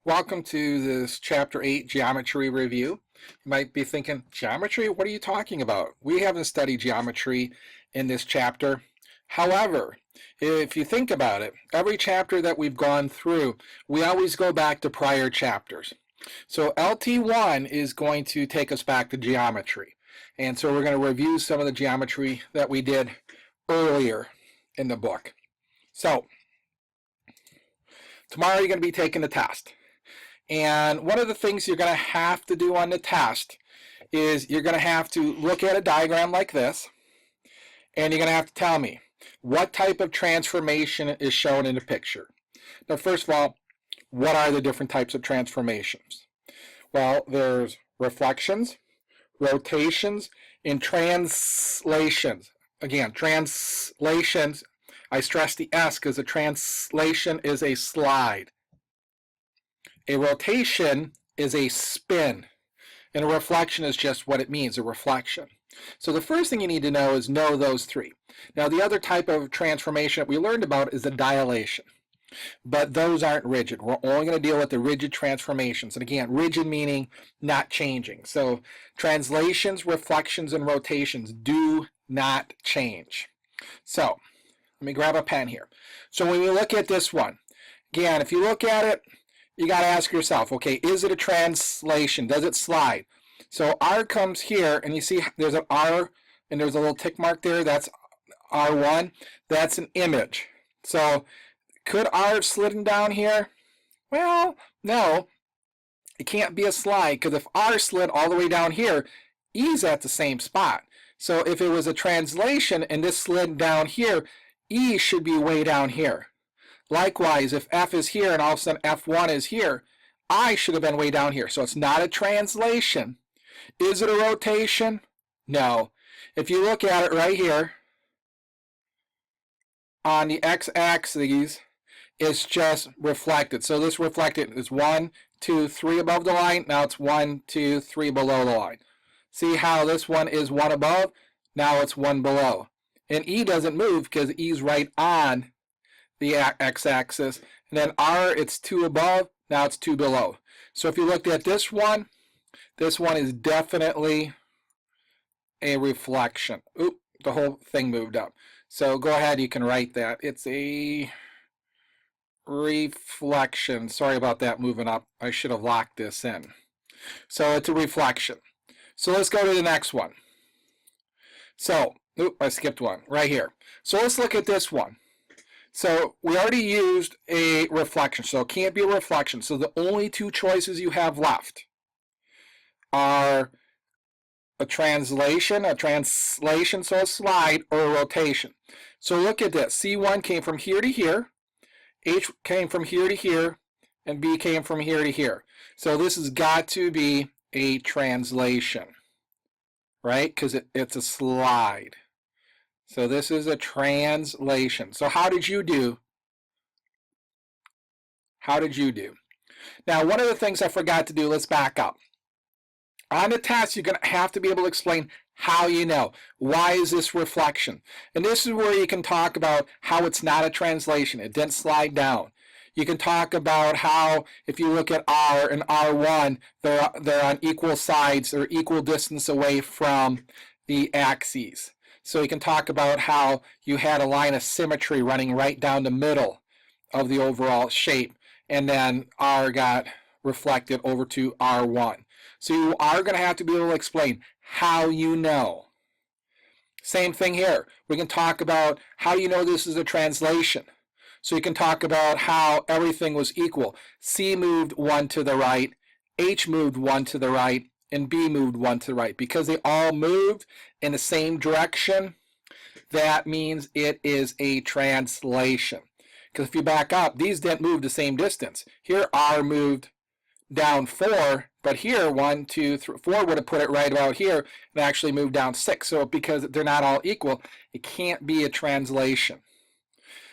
Welcome to this Chapter 8 Geometry Review. You might be thinking, geometry? What are you talking about? We haven't studied geometry in this chapter. However, if you think about it, every chapter that we've gone through, we always go back to prior chapters. So Lt1 is going to take us back to geometry. And so we're going to review some of the geometry that we did earlier in the book. So tomorrow you're going to be taking the test. And one of the things you're going to have to do on the test is you're going to have to look at a diagram like this, and you're going to have to tell me what type of transformation is shown in the picture. Now, first of all, what are the different types of transformations? Well, there's reflections, rotations, and translations. Again, translations, I stress the S because a translation is a slide. A rotation is a spin, and a reflection is just what it means, a reflection. So the first thing you need to know is know those three. Now the other type of transformation that we learned about is the dilation, but those aren't rigid. We're only going to deal with the rigid transformations. And again, rigid meaning not changing. So translations, reflections, and rotations do not change. So let me grab a pen here. So when we look at this one, again, if you look at it, you got to ask yourself, okay, is it a translation? Does it slide? So R comes here, and you see there's an R, and there's a little tick mark there. That's R1. That's an image. So could R have slidden down here? Well, no. It can't be a slide, because if R slid all the way down here, E's at the same spot. So if it was a translation and this slid down here, E should be way down here. Likewise, if F is here and all of a sudden F1 is here, I should have been way down here. So it's not a translation. Is it a rotation? No. If you look at it right here, on the x-axis, it's just reflected. So this reflected is 1, 2, 3 above the line. Now it's 1, 2, 3 below the line. See how this one is 1 above? Now it's 1 below. And E doesn't move because E's right on the x-axis, and then R, it's 2 above, now it's 2 below. So if you looked at this one is definitely a reflection. Oop, the whole thing moved up. So go ahead, you can write that. It's a reflection. Sorry about that moving up. I should have locked this in. So it's a reflection. So let's go to the next one. So, oop, I skipped one right here. So let's look at this one. So we already used a reflection, so it can't be a reflection. So the only two choices you have left are a translation, so a slide, or a rotation. So look at this. C1 came from here to here, H came from here to here, and B came from here to here. So this has got to be a translation, right? Because it's a slide. So this is a translation. So how did you do? How did you do? Now, one of the things I forgot to do, let's back up. On the test, you're going to have to be able to explain how you know. Why is this reflection? And this is where you can talk about how it's not a translation. It didn't slide down. You can talk about how, if you look at R and R1, they're on equal sides, they're equal distance away from the axes. So you can talk about how you had a line of symmetry running right down the middle of the overall shape, and then R got reflected over to R1. So you are going to have to be able to explain how you know. Same thing here. We can talk about how you know this is a translation. So you can talk about how everything was equal. C moved 1 to the right, H moved 1 to the right, and B moved 1 to the right. Because they all moved in the same direction, that means it is a translation. Because if you back up, these didn't move the same distance. Here R moved down 4, but here 1, 2, 3, 4 would have put it right about here and actually moved down 6. So because they're not all equal, it can't be a translation.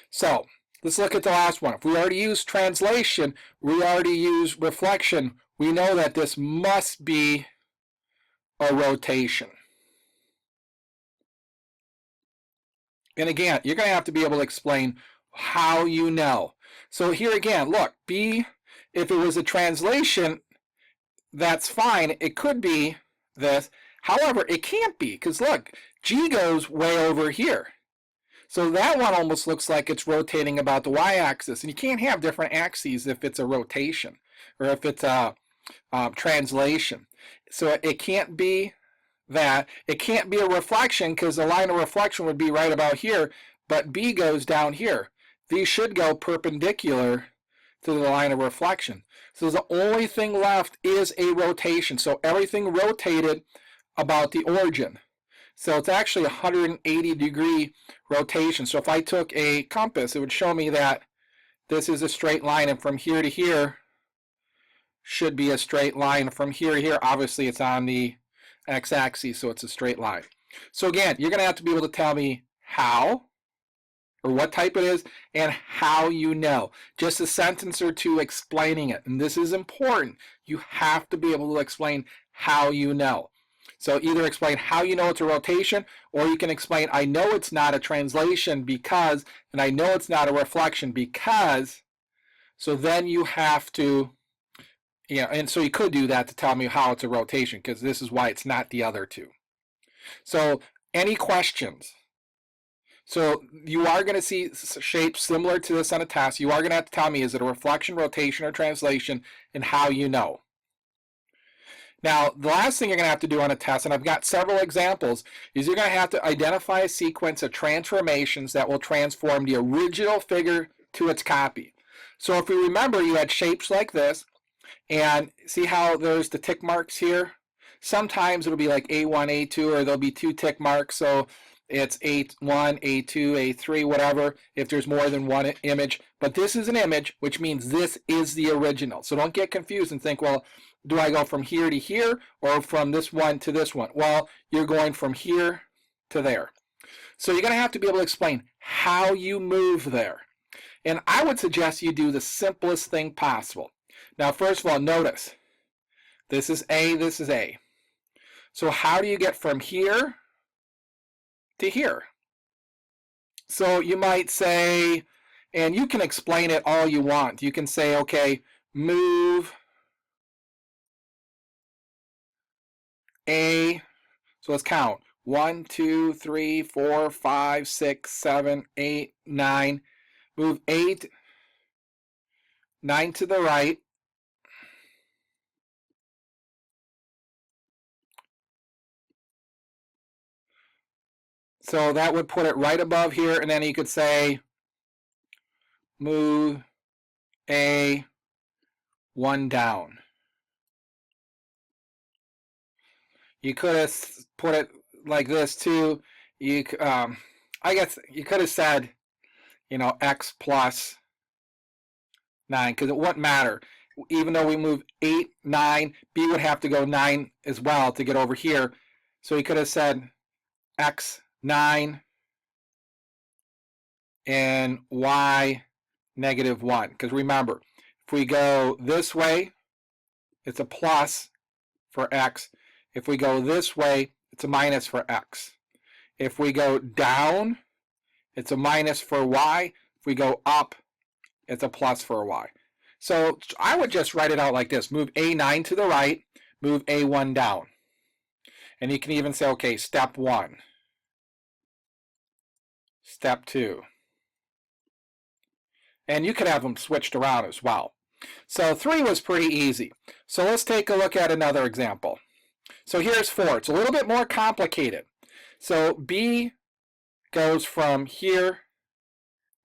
So let's look at the last one. If we already used translation, we already used reflection, we know that this must be a rotation. And again, you're going to have to be able to explain how you know. So here again, look, B if it was a translation, that's fine. It could be this. However, it can't be, because look, G goes way over here. So that one almost looks like it's rotating about the y-axis. And you can't have different axes if it's a rotation or if it's a translation. So it can't be that. It can't be a reflection, because the line of reflection would be right about here, but B goes down here. These should go perpendicular to the line of reflection. So the only thing left is a rotation. So everything rotated about the origin. So it's actually a 180-degree rotation. So if I took a compass, it would show me that this is a straight line, and from here to here should be a straight line. From here to here, obviously it's on the x-axis, so it's a straight line. So again, you're going to have to be able to tell me how, or what type it is, and how you know. Just a sentence or two explaining it. And this is important. You have to be able to explain how you know. So either explain how you know it's a rotation, or you can explain, I know it's not a translation because, and I know it's not a reflection because. So then you have to, and so you could do that to tell me how it's a rotation, because this is why it's not the other two. So any questions? So you are going to see shapes similar to this on a test. You are going to have to tell me, is it a reflection, rotation, or translation, and how you know. Now, the last thing you're going to have to do on a test, and I've got several examples, is you're going to have to identify a sequence of transformations that will transform the original figure to its copy. So if you remember, you had shapes like this, and see how there's the tick marks here? Sometimes it'll be like A1, A2, or there'll be 2 tick marks, so it's A1, A2, A3, whatever, if there's more than one image. But this is an image, which means this is the original. So don't get confused and think, well, do I go from here to here or from this one to this one? Well, you're going from here to there. So you're going to have to be able to explain how you move there. And I would suggest you do the simplest thing possible. Now, first of all, notice, this is A, this is A. So how do you get from here to here? So you might say, and you can explain it all you want. You can say, okay, move A, so let's count. 1, 2, 3, 4, 5, 6, 7, 8, 9. Move 8, 9 to the right. So that would put it right above here, and then you could say move A 1 down. You could have put it like this too. I guess you could have said, x plus 9, because it wouldn't matter. Even though we move 8, 9, B would have to go 9 as well to get over here. So you could have said x 9 and y negative 1. Because remember, if we go this way, it's a plus for x. If we go this way, it's a minus for x. If we go down, it's a minus for y. If we go up, it's a plus for y. So I would just write it out like this. Move A9 to the right, move A1 down. And you can even say, okay, step 1, step 2. And you could have them switched around as well. So 3 was pretty easy. So let's take a look at another example. So here's 4. It's a little bit more complicated. So B goes from here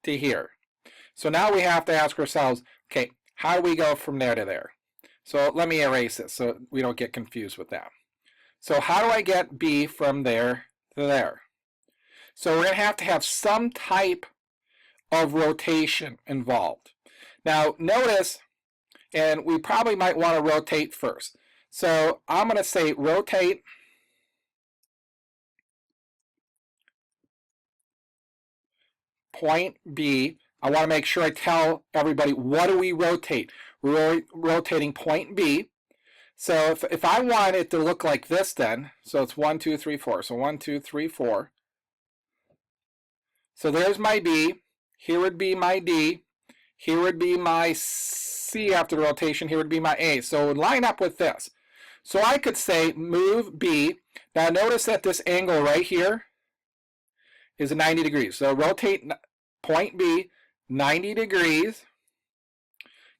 to here. So now we have to ask ourselves, okay, how do we go from there to there? So let me erase this so we don't get confused with that. So how do I get B from there to there? So we're going to have some type of rotation involved. Now notice, and we probably might want to rotate first. So I'm going to say rotate point B. I want to make sure I tell everybody, what do we rotate? We're rotating point B. So if I want it to look like this then, so it's 1, 2, 3, 4. So 1, 2, 3, 4. So there's my B. Here would be my D. Here would be my C. C after the rotation here would be my A. So it would line up with this. So I could say move B. Now notice that this angle right here is 90 degrees. So rotate point B 90 degrees.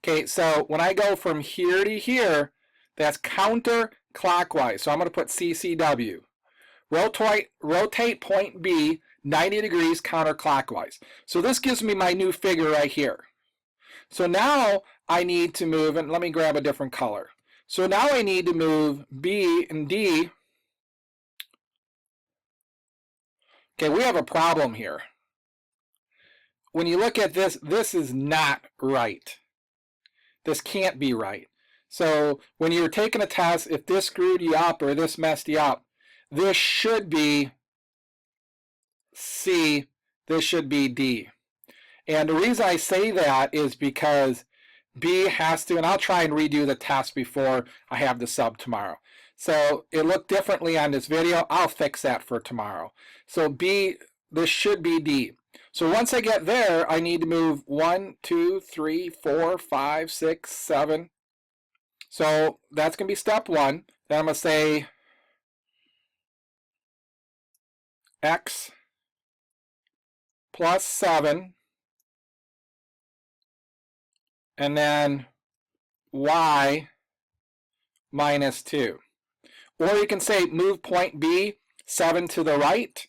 Okay, so when I go from here to here, that's counterclockwise. So I'm going to put CCW. Rotate point B 90 degrees counterclockwise. So this gives me my new figure right here. So now I need to move, and let me grab a different color. So now I need to move B and D. Okay, we have a problem here. When you look at this, this is not right. This can't be right. So when you're taking a test, if this screwed you up or this messed you up, this should be C, this should be D. And the reason I say that is because B has to, and I'll try and redo the test before I have the sub tomorrow. So it looked differently on this video. I'll fix that for tomorrow. So B, this should be D. So once I get there, I need to move 1, 2, 3, 4, 5, 6, 7. So that's going to be step 1. Then I'm going to say X plus 7. And then Y minus 2. Or you can say move point B 7 to the right,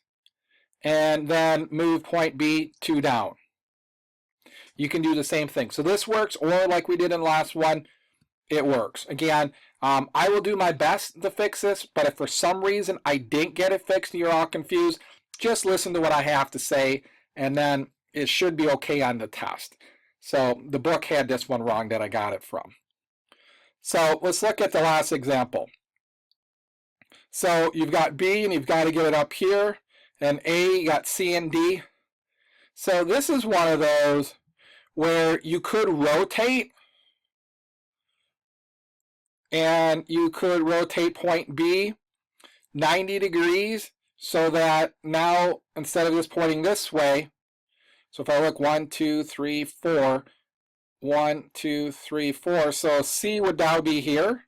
and then move point B 2 down. You can do the same thing. So this works, or like we did in the last one, it works. Again, I will do my best to fix this, but if for some reason I didn't get it fixed and you're all confused, just listen to what I have to say, and then it should be okay on the test. So the book had this one wrong that I got it from. So let's look at the last example. So you've got B and you've got to get it up here, and A, you got C and D. So this is one of those where you could rotate, and you could rotate point B 90 degrees so that now instead of this pointing this way, so if I look 1, 2, 3, 4, 1, 2, 3, 4, so C would now be here,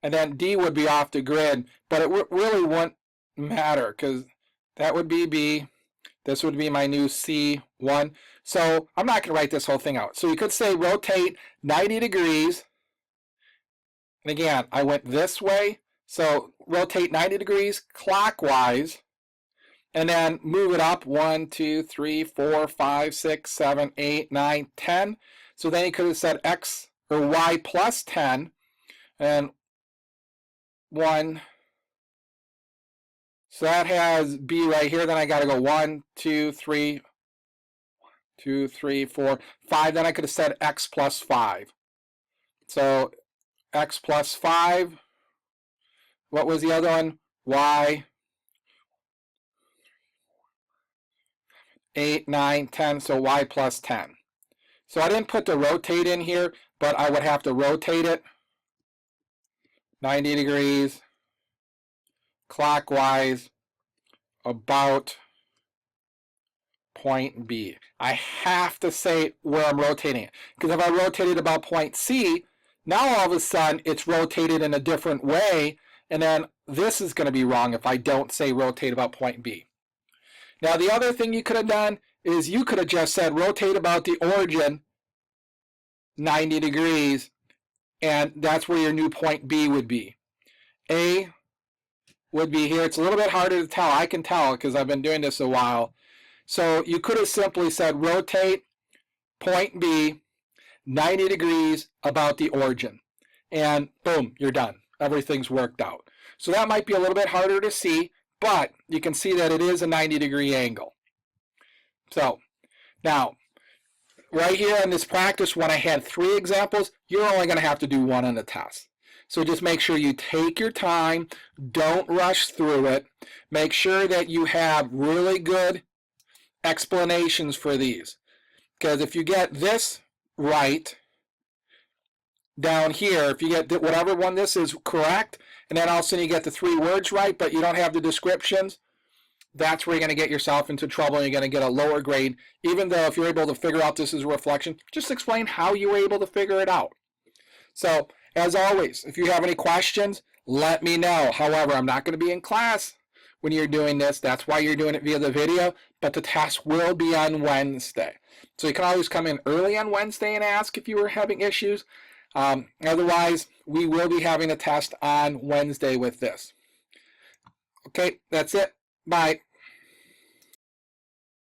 and then D would be off the grid, but it really wouldn't matter because that would be B, this would be my new C1. So I'm not going to write this whole thing out. So you could say rotate 90 degrees, and again, I went this way, so rotate 90 degrees clockwise, and then move it up 1, 2, 3, 4, 5, 6, 7, 8, 9, 10. So then you could have said X or Y plus 10, and 1. So that has B right here. Then I got to go 1, 2, 3, 2, 3, 4, 5. Then I could have said X plus 5. So X plus 5. What was the other one? Y. 8, 9, 10, so Y plus 10. So I didn't put the rotate in here, but I would have to rotate it 90 degrees clockwise about point B. I have to say where I'm rotating it, because if I rotate it about point C, now all of a sudden it's rotated in a different way, and then this is going to be wrong if I don't say rotate about point B. Now the other thing you could have done is you could have just said rotate about the origin 90 degrees, and that's where your new point B would be. A would be here. It's a little bit harder to tell. I can tell because I've been doing this a while. So you could have simply said rotate point B 90 degrees about the origin, and boom, you're done. Everything's worked out. So that might be a little bit harder to see, but you can see that it is a 90-degree angle. So now, right here in this practice, when I had 3 examples, you're only going to have to do 1 on the test. So just make sure you take your time, don't rush through it. Make sure that you have really good explanations for these. Because if you get this right down here, if you get whatever one this is correct, and then all of a sudden you get the 3 words right, but you don't have the descriptions, that's where you're going to get yourself into trouble and you're going to get a lower grade. Even though if you're able to figure out this as a reflection, just explain how you were able to figure it out. So as always, if you have any questions, let me know. However, I'm not going to be in class when you're doing this. That's why you're doing it via the video, but the test will be on Wednesday. So you can always come in early on Wednesday and ask if you were having issues. Otherwise, we will be having a test on Wednesday with this. Okay, that's it. Bye.